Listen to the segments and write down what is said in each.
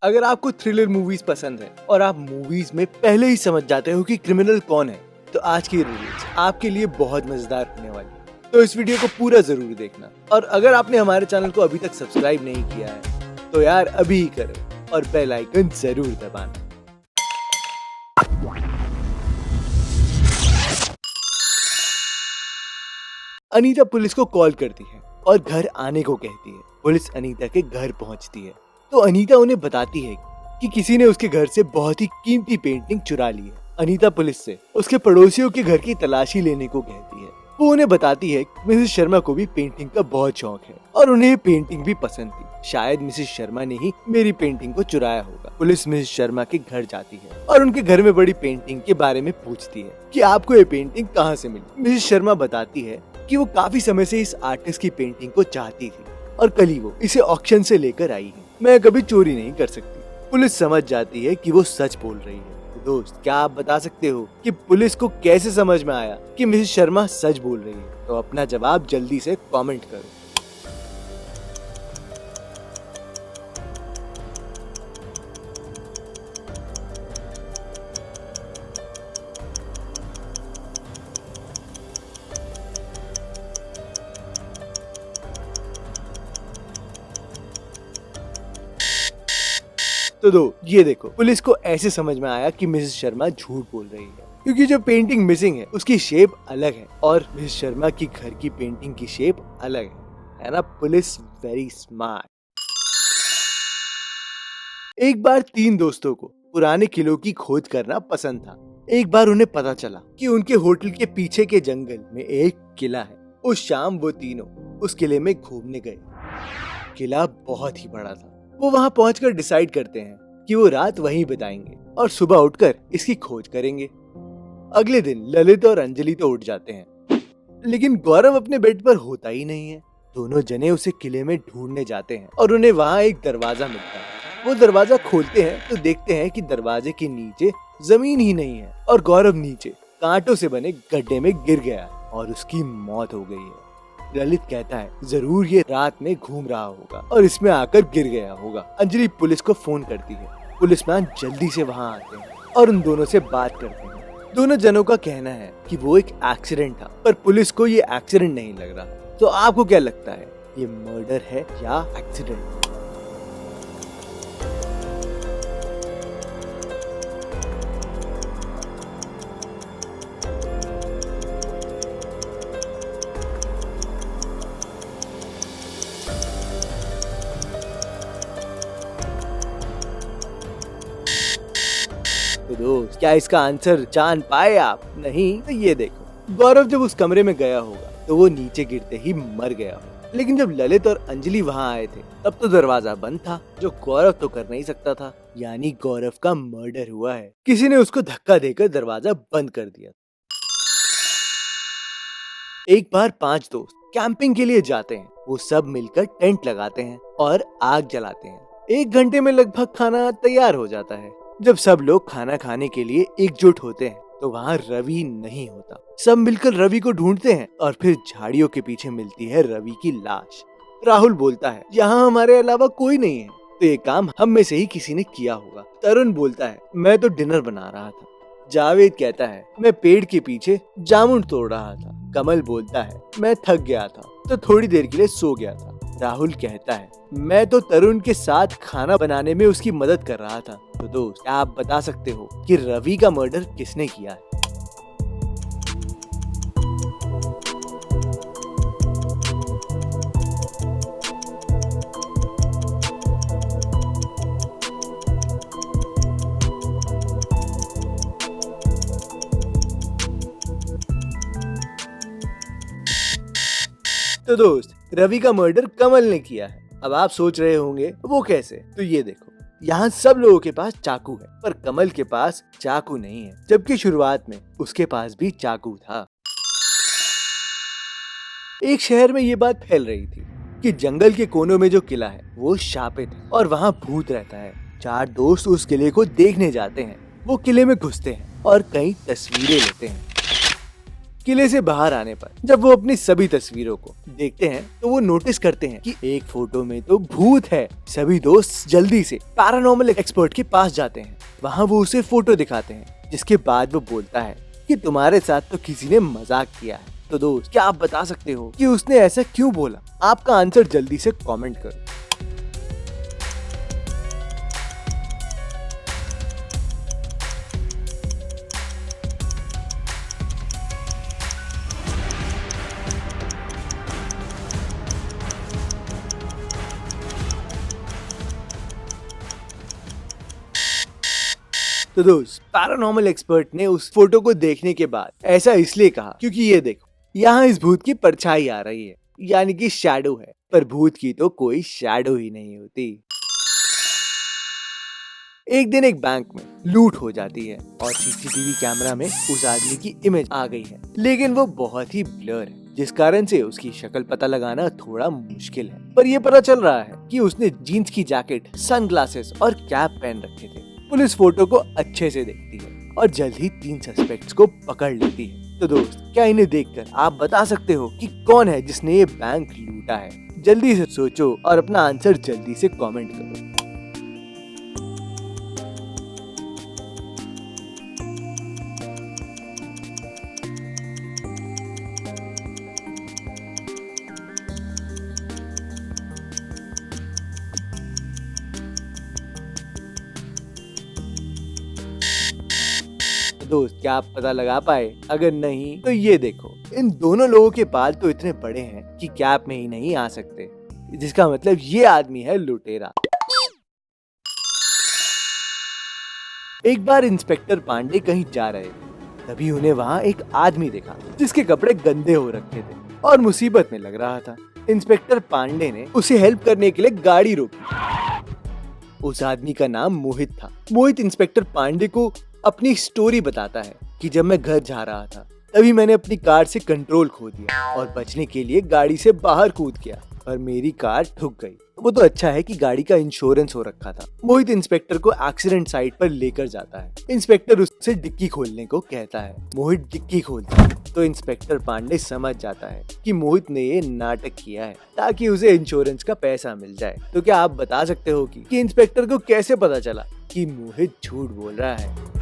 अगर आपको thriller movies पसंद है और आप मूवीज में पहले ही समझ जाते हो कि क्रिमिनल कौन है, तो आज की रिव्यूज आपके लिए बहुत मजेदार होने वाली है। तो इस वीडियो को पूरा जरूर देखना, और अगर आपने हमारे चैनल को अभी तक सब्सक्राइब नहीं किया है तो यार अभी ही करो और बेल आइकन जरूर दबाना। अनीता पुलिस को कॉल करती है और घर आने को कहती है। पुलिस अनीता के घर पहुंचती है तो अनीता उन्हें बताती है कि किसी ने उसके घर से बहुत ही कीमती पेंटिंग चुरा ली है। अनीता पुलिस से उसके पड़ोसियों के घर की तलाशी लेने को कहती है। वो उन्हें बताती है कि मिसेस शर्मा को भी पेंटिंग का बहुत शौक है और उन्हें ये पेंटिंग भी पसंद थी। शायद मिसेस शर्मा ने ही मेरी पेंटिंग को चुराया होगा। पुलिस मिसेस शर्मा के घर जाती है और उनके घर में बड़ी पेंटिंग के बारे में पूछती है कि आपको ये पेंटिंग कहाँ से मिली। मिसेस शर्मा बताती है कि वो काफी समय से इस आर्टिस्ट की पेंटिंग को चाहती थी और कल ही वो इसे ऑक्शन से लेकर आई है। मैं कभी चोरी नहीं कर सकती। पुलिस समझ जाती है कि वो सच बोल रही है। तो दोस्त, क्या आप बता सकते हो कि पुलिस को कैसे समझ में आया कि मिसेस शर्मा सच बोल रही है? तो अपना जवाब जल्दी से कमेंट करो। तो ये देखो, पुलिस को ऐसे समझ में आया कि मिसेस शर्मा झूठ बोल रही है, क्योंकि जो पेंटिंग मिसिंग है उसकी शेप अलग है और मिसेस शर्मा की घर की पेंटिंग की शेप अलग है ना? Police very smart. एक बार 3 दोस्तों को पुराने किलों की खोज करना पसंद था। एक बार उन्हें पता चला कि उनके होटल के पीछे के जंगल में एक किला है। उस शाम वो तीनों उस किले में घूमने गए। किला बहुत ही बड़ा था। वो वहाँ पहुंचकर डिसाइड करते हैं कि वो रात वहीं बिताएंगे और सुबह उठकर इसकी खोज करेंगे। अगले दिन ललित और अंजलि तो उठ जाते हैं, लेकिन गौरव अपने बेड पर होता ही नहीं है। दोनों जने उसे किले में ढूंढने जाते हैं और उन्हें वहाँ एक दरवाजा मिलता है। वो दरवाजा खोलते हैं तो देखते हैं कि दरवाजे के नीचे जमीन ही नहीं है और गौरव नीचे कांटों से बने गड्ढे में गिर गया और उसकी मौत हो गई है। ललित कहता है जरूर ये रात में घूम रहा होगा और इसमें आकर गिर गया होगा। अंजलि पुलिस को फोन करती है। पुलिसमैन जल्दी से वहाँ आते हैं और उन दोनों से बात करते हैं। दोनों जनों का कहना है कि वो एक एक्सीडेंट था, पर पुलिस को ये एक्सीडेंट नहीं लग रहा। तो आपको क्या लगता है, ये मर्डर है या एक्सीडेंट? तो दोस्त, क्या इसका आंसर जान पाए आप? नहीं? तो ये देखो, गौरव जब उस कमरे में गया होगा तो वो नीचे गिरते ही मर गया होगा। लेकिन जब ललित और अंजलि वहाँ आए थे तब तो दरवाजा बंद था, जो गौरव तो कर नहीं सकता था। यानी गौरव का मर्डर हुआ है। किसी ने उसको धक्का देकर दरवाजा बंद कर दिया। एक बार 5 दोस्त कैंपिंग के लिए जाते हैं। वो सब मिलकर टेंट लगाते हैं और आग जलाते हैं। 1 घंटे में लगभग खाना तैयार हो जाता है। जब सब लोग खाना खाने के लिए एकजुट होते हैं तो वहाँ रवि नहीं होता। सब मिलकर रवि को ढूंढते हैं और फिर झाड़ियों के पीछे मिलती है रवि की लाश। राहुल बोलता है यहाँ हमारे अलावा कोई नहीं है, तो ये काम हम में से ही किसी ने किया होगा। तरुण बोलता है मैं तो डिनर बना रहा था। जावेद कहता है मैं पेड़ के पीछे जामुन तोड़ रहा था। कमल बोलता है मैं थक गया था तो थोड़ी देर के लिए सो गया था। राहुल कहता है मैं तो तरुण के साथ खाना बनाने में उसकी मदद कर रहा था। तो दोस्त, क्या आप बता सकते हो कि रवि का मर्डर किसने किया है? तो दोस्त, रवि का मर्डर कमल ने किया है। अब आप सोच रहे होंगे वो कैसे? तो ये देखो, यहाँ सब लोगों के पास चाकू है, पर कमल के पास चाकू नहीं है, जबकि शुरुआत में उसके पास भी चाकू था। एक शहर में ये बात फैल रही थी कि जंगल के कोनों में जो किला है वो शापित है और वहाँ भूत रहता है। 4 दोस्त उस किले को देखने जाते हैं। वो किले में घुसते हैं और कई तस्वीरें लेते हैं। किले से बाहर आने पर जब वो अपनी सभी तस्वीरों को देखते हैं तो वो नोटिस करते हैं कि एक फोटो में तो भूत है। सभी दोस्त जल्दी से पैरानॉर्मल एक्सपर्ट के पास जाते हैं। वहाँ वो उसे फोटो दिखाते हैं, जिसके बाद वो बोलता है कि तुम्हारे साथ तो किसी ने मजाक किया है। तो दोस्त, क्या आप बता सकते हो कि उसने ऐसा क्यों बोला? आपका आंसर जल्दी से कमेंट करो। तो दोस्त, पैरानॉर्मल एक्सपर्ट ने उस फोटो को देखने के बाद ऐसा इसलिए कहा क्योंकि ये देखो, यहाँ इस भूत की परछाई आ रही है, यानी कि शैडो है। पर भूत की तो कोई शैडो ही नहीं होती। एक दिन एक बैंक में लूट हो जाती है और सीसीटीवी कैमरा में उस आदमी की इमेज आ गई है, लेकिन वो बहुत ही ब्लर है, जिस कारण से उसकी शक्ल पता लगाना थोड़ा मुश्किल है। पर ये पता चल रहा है कि उसने जीन्स की जैकेट, सनग्लासेस और कैप पहन रखे थे। पुलिस फोटो को अच्छे से देखती है और जल्द ही 3 सस्पेक्ट्स को पकड़ लेती है। तो दोस्त, क्या इन्हें देखकर आप बता सकते हो कि कौन है जिसने ये बैंक लूटा है? जल्दी से सोचो और अपना आंसर जल्दी से कमेंट करो। दोस्त, क्या आप पता लगा पाए? अगर नहीं तो ये देखो, इन दोनों लोगों के बाल तो इतने बड़े हैं कि कैप में ही नहीं आ सकते, जिसका मतलब ये आदमी है लुटेरा। एक बार इंस्पेक्टर पांडे कहीं जा रहे थे, तभी उन्हें वहाँ एक आदमी देखा जिसके कपड़े गंदे हो रखे थे और मुसीबत में लग रहा था। इंस्पेक्टर पांडे ने उसे हेल्प करने के लिए गाड़ी रोकी। उस आदमी का नाम मोहित था। मोहित इंस्पेक्टर पांडे को अपनी स्टोरी बताता है कि जब मैं घर जा रहा था तभी मैंने अपनी कार से कंट्रोल खो दिया और बचने के लिए गाड़ी से बाहर कूद गया और मेरी कार ठुक गई। वो तो अच्छा है कि गाड़ी का इंश्योरेंस हो रखा था। मोहित इंस्पेक्टर को एक्सीडेंट साइट पर लेकर जाता है। इंस्पेक्टर उससे डिक्की खोलने को कहता है। मोहित डिक्की खोलता है तो इंस्पेक्टर पांडे समझ जाता है कि मोहित ने ये नाटक किया है ताकि उसे इंश्योरेंस का पैसा मिल जाए। तो क्या आप बता सकते हो कि इंस्पेक्टर को कैसे पता चला कि मोहित झूठ बोल रहा है?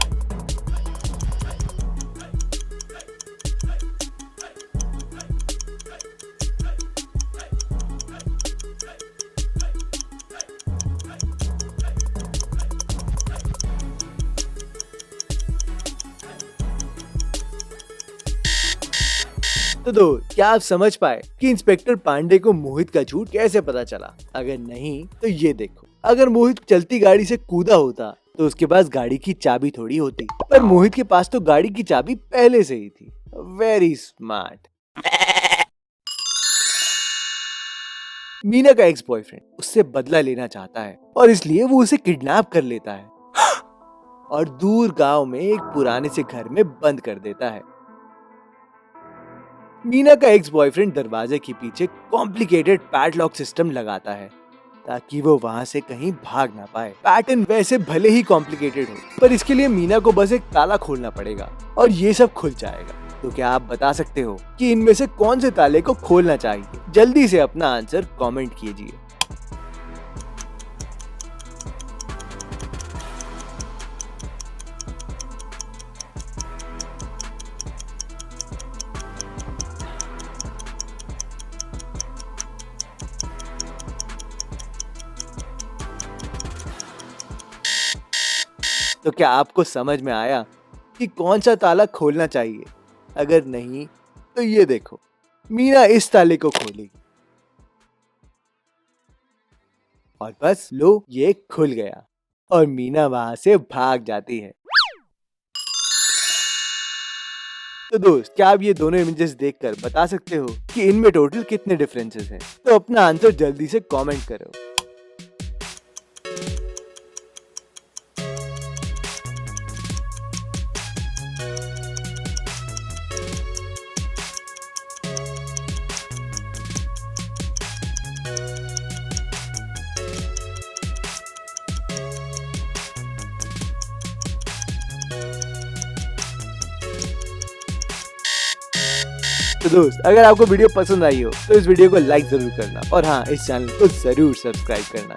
तो क्या आप समझ पाए कि इंस्पेक्टर पांडे को मोहित का झूठ कैसे पता चला? अगर नहीं तो ये देखो, अगर मोहित चलती गाड़ी से कूदा होता तो उसके पास गाड़ी की चाबी थोड़ी होती, पर मोहित के पास तो गाड़ी की चाबी पहले से ही थी। Very smart. मीना का एक्स बॉयफ्रेंड उससे बदला लेना चाहता है और इसलिए वो उसे किडनैप कर लेता है और दूर गांव में एक पुराने से घर में बंद कर देता है। मीना का एक्स बॉयफ्रेंड दरवाजे के पीछे कॉम्प्लिकेटेड पैडलॉक सिस्टम लगाता है ताकि वो वहाँ से कहीं भाग ना पाए। पैटर्न वैसे भले ही कॉम्प्लिकेटेड हो, पर इसके लिए मीना को बस एक ताला खोलना पड़ेगा और ये सब खुल जाएगा। तो क्या आप बता सकते हो कि इनमें से कौन से ताले को खोलना चाहिए? जल्दी से अपना आंसर कमेंट कीजिए। तो क्या आपको समझ में आया कि कौन सा ताला खोलना चाहिए? अगर नहीं तो ये देखो, मीना इस ताले को खोलेगी और बस लो, ये खुल गया और मीना वहां से भाग जाती है। तो दोस्त, क्या आप ये दोनों इमेजेस देखकर बता सकते हो कि इनमें टोटल कितने डिफरेंसेस हैं? तो अपना आंसर जल्दी से कमेंट करो। तो दोस्त अगर आपको वीडियो पसंद आई हो तो इस वीडियो को लाइक जरूर करना और हाँ इस चैनल को जरूर सब्सक्राइब करना।